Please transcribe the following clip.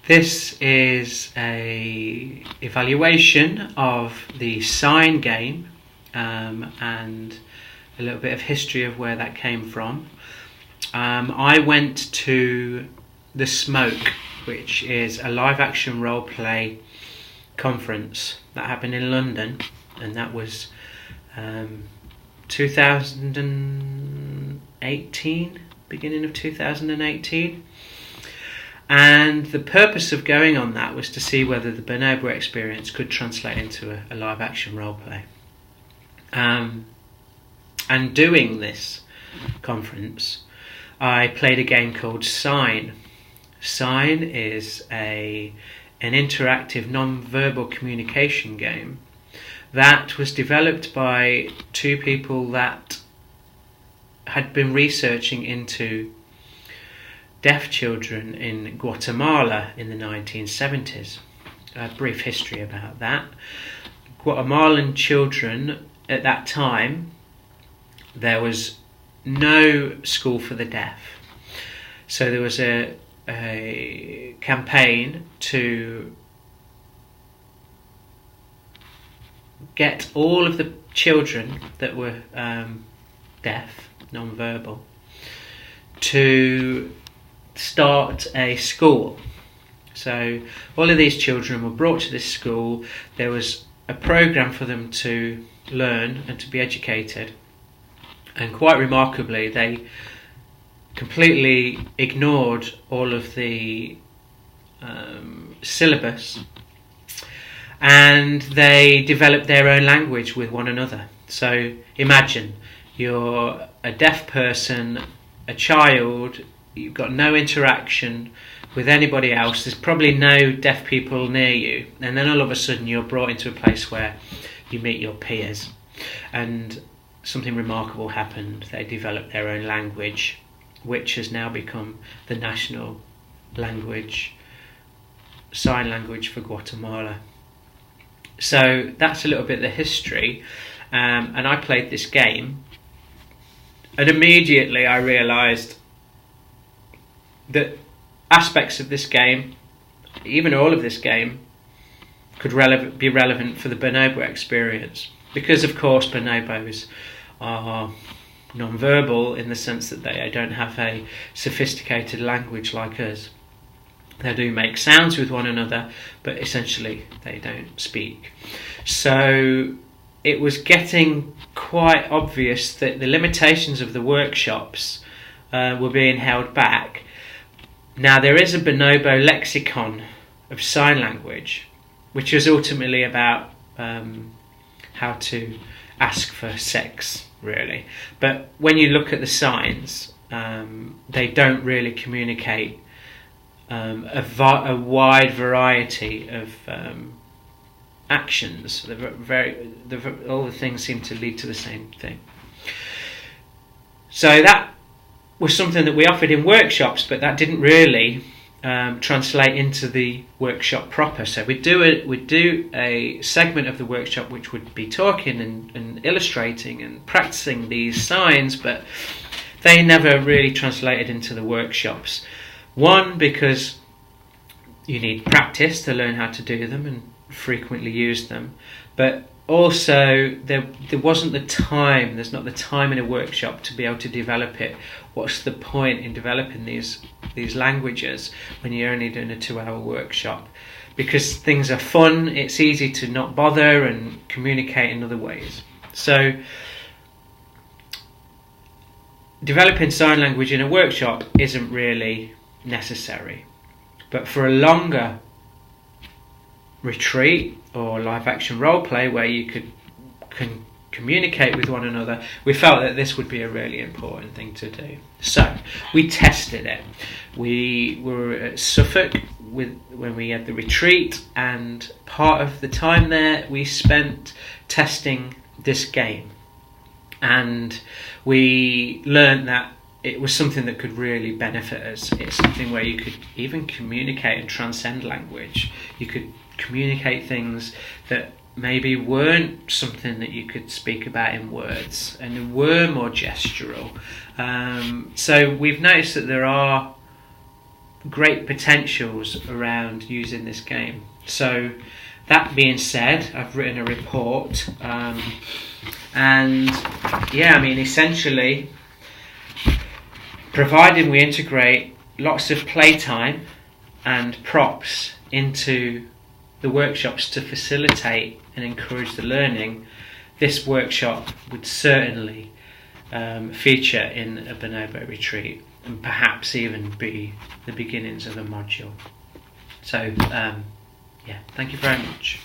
This is a evaluation of the sign game, and a little bit of history of where that came from. I went to The Smoke, which is a live action role play conference that happened in London, and that was 2018, beginning of 2018. And the purpose of going on that was to see whether the Bonobo experience could translate into a live action role play. And doing this conference, I played a game called Sign. Sign is an interactive non-verbal communication game that was developed by two people that had been researching into deaf children in Guatemala in the 1970s. A brief history about that. Guatemalan children at that time, there was no school for the deaf. So there was a campaign to get all of the children that were deaf, non-verbal, to start a school. So all of these children were brought to this school. There was a program for them to learn and to be educated, and quite remarkably they completely ignored all of the syllabus, and they developed their own language with one another. So imagine you're a deaf person, a child, you've got no interaction with anybody else, there's probably no deaf people near you, and then all of a sudden you're brought into a place where you meet your peers, and something remarkable happened. They developed their own language, which has now become the national language, sign language for Guatemala. So that's a little bit of the history, and I played this game, and immediately I realised that aspects of this game, even all of this game, could be relevant for the bonobo experience, because of course bonobos are non-verbal in the sense that they don't have a sophisticated language like us. They do make sounds with one another, but essentially they don't speak. So it was getting quite obvious that the limitations of the workshops were being held back. Now there is a bonobo lexicon of sign language, which is ultimately about how to ask for sex, really. But when you look at the signs, they don't really communicate a wide variety of actions. All the things seem to lead to the same thing. So that was something that we offered in workshops, but that didn't really translate into the workshop proper. So we'd do a segment of the workshop which would be talking and illustrating and practicing these signs, but they never really translated into the workshops. One, because you need practice to learn how to do them and frequently use them, but also there wasn't the time. There's not the time in a workshop to be able to develop it. What's the point in developing these languages when you're only doing a 2-hour workshop? Because things are fun, it's easy to not bother and communicate in other ways. So developing sign language in a workshop isn't really necessary, but for a longer retreat or live action role play where you can communicate with one another, we felt that this would be a really important thing to do. So we tested it. We were at Suffolk when we had the retreat, and part of the time there we spent testing this game, and we learned that it was something that could really benefit us. It's something where you could even communicate and transcend language. You could communicate things that maybe weren't something that you could speak about in words and were more gestural. So we've noticed that there are great potentials around using this game. So that being said, I've written a report, and yeah, I mean, essentially, providing we integrate lots of playtime and props into the workshops to facilitate and encourage the learning, this workshop would certainly feature in a Bonobo retreat, and perhaps even be the beginnings of a module. So yeah, thank you very much.